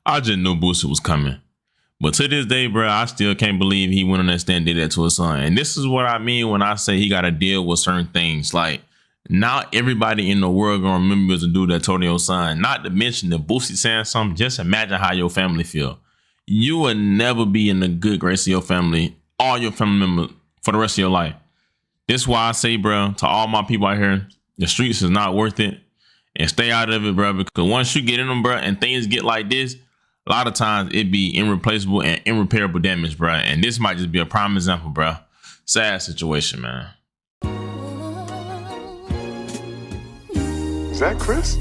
I just knew Boosie was coming. But to this day, bro, I still can't believe he went on that stand and did that to his son. And this is what I mean when I say he got to deal with certain things. Like, not everybody in the world gonna remember you as a dude that told your son. Not to mention the Boosie saying something. Just imagine how your family feel. You will never be in the good grace of your family, all your family members, for the rest of your life. This is why I say, bro, to all my people out here, the streets is not worth it. And stay out of it, bro, because once you get in them, bro, and things get like this, a lot of times it be irreplaceable and irreparable damage, bro. And this might just be a prime example, bro. Sad situation, man. Is that Chris?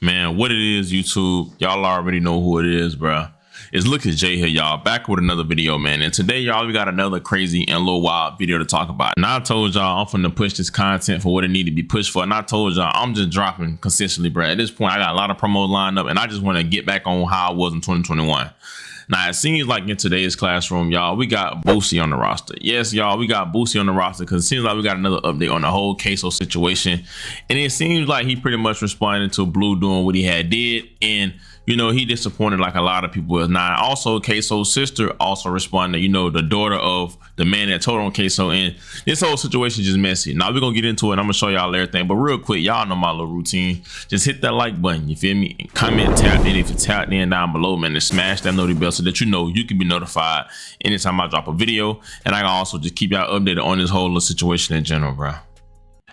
Man, what it is, YouTube, y'all already know who it is, bro. It's Look at Jay here, y'all, back with another video, man. And today, y'all, we got another crazy and a little wild video to talk about. And I told y'all I'm finna push this content for what it need to be pushed for. And I told y'all I'm just dropping consistently, bro. At this point, I got a lot of promos lined up, and I just want to get back on how I was in 2021. Now, it seems like in today's classroom, y'all, we got Boosie on the roster. Yes, y'all, we got Boosie on the roster because it seems like we got another update on the whole Ksoo situation. And it seems like he pretty much responded to Blue doing what he had did. And, you know, he disappointed like a lot of people is. Now, also, Ksoo's sister also responded, you know, the daughter of the man that told on Ksoo. And this whole situation is just messy. Now, we're going to get into it. I'm going to show y'all everything. But real quick, y'all know my little routine. Just hit that like button, you feel me? And comment, tap in if you're tapped in down below, man. And smash that notification bell so that you know you can be notified anytime I drop a video. And I can also just keep y'all updated on this whole little situation in general, bro.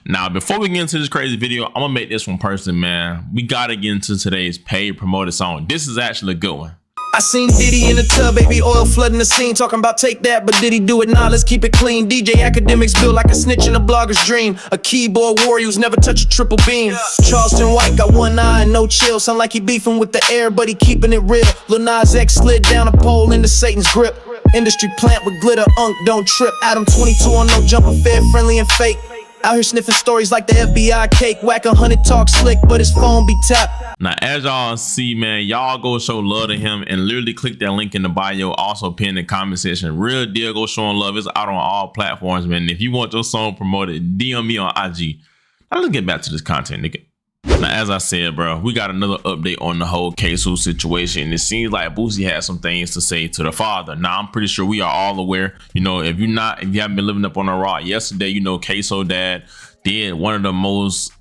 Now, before we get into this crazy video, I'm gonna make this one personal, man. We gotta get into today's paid promoted song. This is actually a good one. I seen Diddy in the tub, baby oil flooding the scene, talking about take that, but did he do it? Nah, let's keep it clean. DJ Academics built like a snitch in a blogger's dream. A keyboard warrior who's never touched a triple beam. Charleston White got one eye and no chill, sound like he beefing with the air, but he keeping it real. Lil Nas X slid down a pole into Satan's grip. Industry plant with glitter, don't trip. Adam 22 on no jumper, fair, friendly and fake. Out here sniffing stories like the FBI cake. Whack 100 talk slick, but his phone be tapped. Now, as y'all see, man, y'all go show love to him and literally click that link in the bio. Also pin in the comment section. Real deal, go showing love. It's out on all platforms, man. If you want your song promoted, DM me on IG. Now, let's get back to this content, nigga. Now, as I said, bro, we got another update on the whole Ksoo situation. It seems like Boosie had some things to say to the father. Now, I'm pretty sure we are all aware, you know, if you haven't been living up on the raw, yesterday, you know, Ksoo dad did one of the most,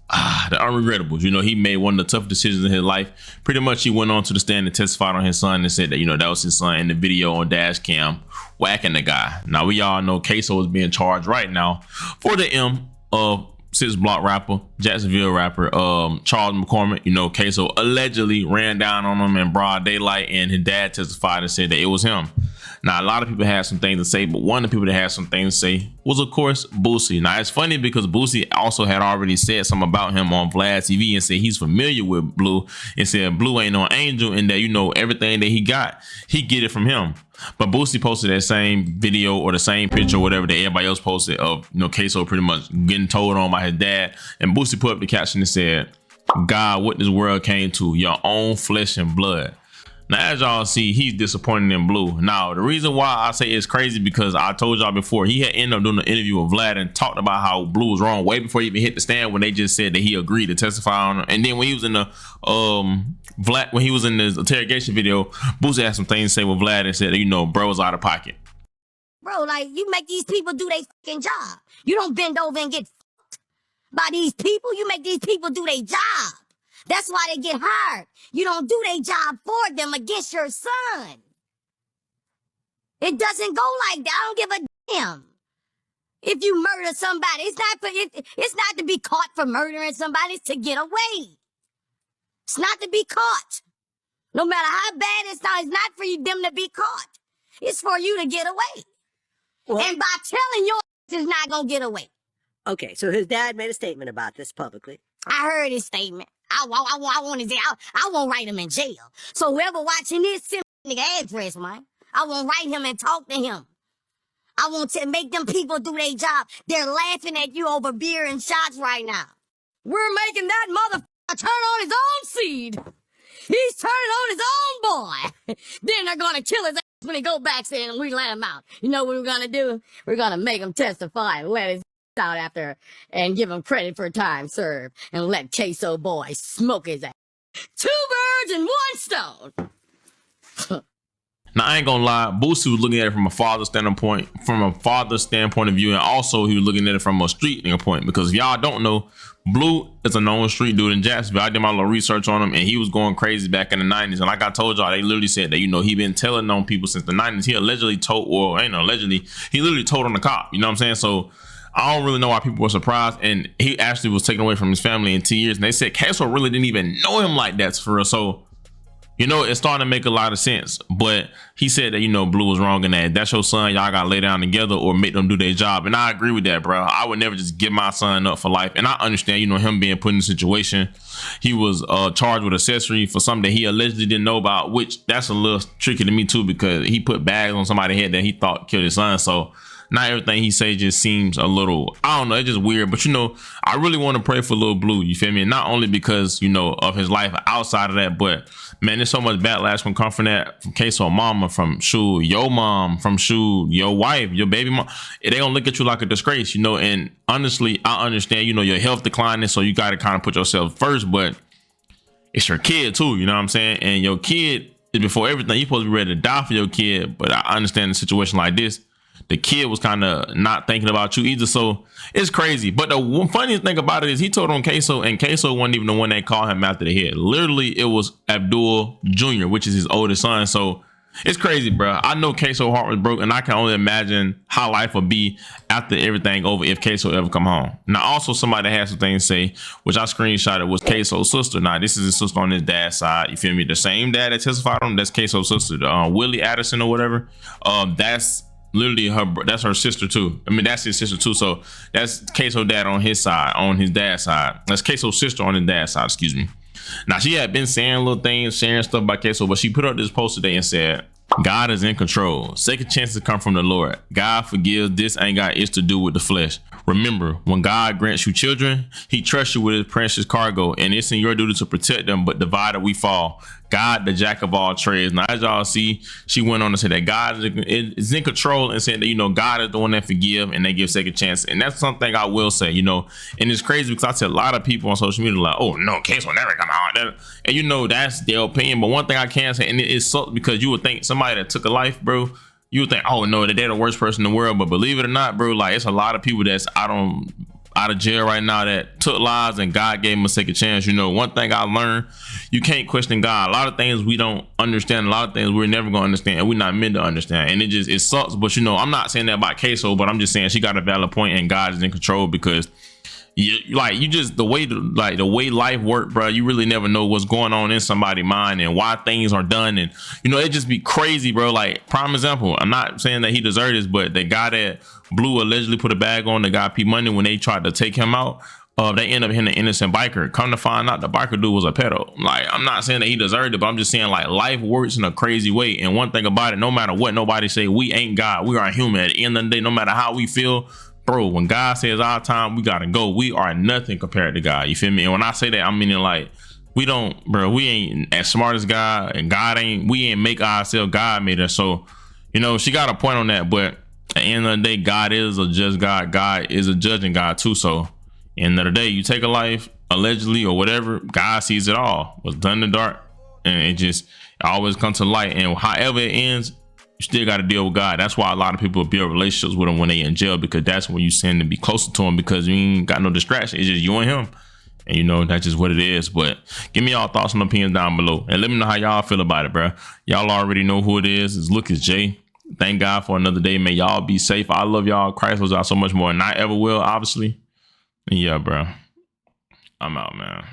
the unregretables. You know, he made one of the tough decisions in his life. Pretty much he went on to the stand and testified on his son and said that, you know, that was his son in the video on dash cam whacking the guy. Now, we all know Ksoo is being charged right now for the M of 6 Block rapper, Jacksonville rapper, Charles McCormick. You know, Ksoo allegedly ran down on him in broad daylight, and his dad testified and said that it was him. Now, a lot of people had some things to say, but one of the people that had some things to say was, of course, Boosie. Now, it's funny because Boosie also had already said something about him on Vlad TV and said he's familiar with Blue and said Blue ain't no angel and that, you know, everything that he got, he get it from him. But Boosie posted that same video or the same picture or whatever that everybody else posted of, you know, Ksoo pretty much getting told on by his dad. And Boosie put up the caption and said, God, what this world came to, your own flesh and blood. Now, as y'all see, he's disappointed in Blue. Now, the reason why I say it's crazy because I told y'all before, he had ended up doing an interview with Vlad and talked about how Blue was wrong way before he even hit the stand when they just said that he agreed to testify on it. And then when he was in the Vlad, when he was in the interrogation video, Boosie had some things to say with Vlad and said that, you know, bro was out of pocket. Bro, like, you make these people do their fucking job. You don't bend over and get fucked by these people. You make these people do their job. That's why they get hired. You don't do their job for them against your son. It doesn't go like that. I don't give a damn. If you murder somebody, it's not to be caught for murdering somebody. It's to get away. It's not to be caught. No matter how bad it's not for them to be caught. It's for you to get away. Well, and by telling your is not gonna get away. Okay, so his dad made a statement about this publicly. I heard his statement. I won't write him in jail. So whoever watching this, send me nigga address, man. I won't write him and talk to him. I want to make them people do their job. They're laughing at you over beer and shots right now. We're making that motherfucker turn on his own seed. He's turning on his own boy. Then they're gonna kill his when he go back saying and we let him out. You know what we're gonna do? We're gonna make him testify and let his out after and give him credit for time served and let Ksoo boy smoke his ass. 2 birds and 1 stone. Now, I ain't gonna lie, Boosie was looking at it from a father standpoint, of view, and also he was looking at it from a street standpoint. Because if y'all don't know, Blue is a known street dude in Jacksonville. I did my little research on him, and he was going crazy back in the 90s. And like I told y'all, they literally said that, you know, he been telling on people since the 90s. He allegedly told, well, ain't no allegedly, he literally told on the cop. You know what I'm saying? So I don't really know why people were surprised. And he actually was taken away from his family in 2 years. And they said Ksoo really didn't even know him like that for real. So, you know, it's starting to make a lot of sense. But he said that, you know, Blue was wrong in that. That's your son. Y'all got to lay down together or make them do their job. And I agree with that, bro. I would never just give my son up for life. And I understand, you know, him being put in a situation. He was charged with accessory for something that he allegedly didn't know about, which that's a little tricky to me, too, because he put bags on somebody's head that he thought killed his son. So not everything he say just seems a little, I don't know, it's just weird. But, you know, I really want to pray for little Blue, you feel me? And not only because, you know, of his life outside of that, but, man, there's so much backlash from coming from that, from Ksoo mama, from Ksoo, your mom, from Ksoo, your wife, your baby mom. They gonna look at you like a disgrace, you know? And honestly, I understand, you know, your health declining, so you got to kind of put yourself first, but it's your kid too, you know what I'm saying? And your kid is before everything. You're supposed to be ready to die for your kid, but I understand the situation like this. The kid was kind of not thinking about you either. So it's crazy. But the funniest thing about it is he told on Ksoo, and Ksoo wasn't even the one that called him after the head. Literally, it was Abdul Jr., which is his oldest son. So it's crazy, bro. I know Ksoo heart was broken, and I can only imagine how life would be after everything over if Ksoo ever come home. Now, also somebody had some things to say, which I screenshotted, was Ksoo's sister. Now, this is his sister on his dad's side. You feel me? The same dad that testified on him, that's Ksoo's sister, Willie Addison or whatever. That's literally that's her sister too. I mean, that's his sister too. So that's Ksoo dad on his side, on his dad's side. That's Ksoo's sister on his dad's side, excuse me. Now, she had been saying little things, sharing stuff about Ksoo, but she put up this post today and said, God is in control. Second chances come from the Lord. God forgives. This ain't got it to do with the flesh. Remember, when God grants you children, he trusts you with his precious cargo, and it's in your duty to protect them, but divided we fall. God, the jack of all trades. Now, as y'all see, she went on to say that God is in control and said that, you know, God is the one that forgive and they give second chance. And that's something I will say, you know, and it's crazy because I see a lot of people on social media like, oh, no, Ksoo will never come out. And, you know, that's their opinion. But one thing I can say, and it sucks because you would think somebody that took a life, bro, you would think, oh, no, that they're the worst person in the world. But believe it or not, bro, like it's a lot of people that's out of jail right now that took lives and God gave them a second chance. You know, one thing I learned, you can't question God. A lot of things we don't understand, a lot of things we're never gonna understand, and we're not meant to understand. And it sucks. But you know, I'm not saying that about Ksoo, but I'm just saying she got a valid point and God is in control, because the way life works, bro, you really never know what's going on in somebody's mind and why things are done. And you know, it just be crazy, bro. Like, prime example, I'm not saying that he deserved this, but the guy that Blue allegedly put a bag on, the guy P Money, when they tried to take him out, they end up hitting an innocent biker. Come to find out, the biker dude was a pedo. Like, I'm not saying that he deserved it, but I'm just saying, like, life works in a crazy way. And one thing about it, no matter what nobody say, we ain't God. We are human. At the end of the day, no matter how we feel, bro, when God says our time, we gotta go. We are nothing compared to God. You feel me? And when I say that, I'm meaning like, we ain't as smart as God, and we ain't make ourselves. God made us. So, you know, she got a point on that. But at the end of the day, God is a just God. God is a judging God too. So, end of the day, you take a life allegedly or whatever, God sees it all. What's done in the dark, and it always comes to light. And however it ends, you still got to deal with God. That's why a lot of people build relationships with him when they in jail, because that's when you tend to be closer to him, because you ain't got no distraction. It's just you and him. And you know, that's just what it is. But give me y'all thoughts and opinions down below, and let me know how y'all feel about it, bro. Y'all already know who it is. It's Lucas J. Thank God for another day. May y'all be safe. I love y'all. Christ loves y'all so much more than I ever will, obviously. And yeah, bro, I'm out, man.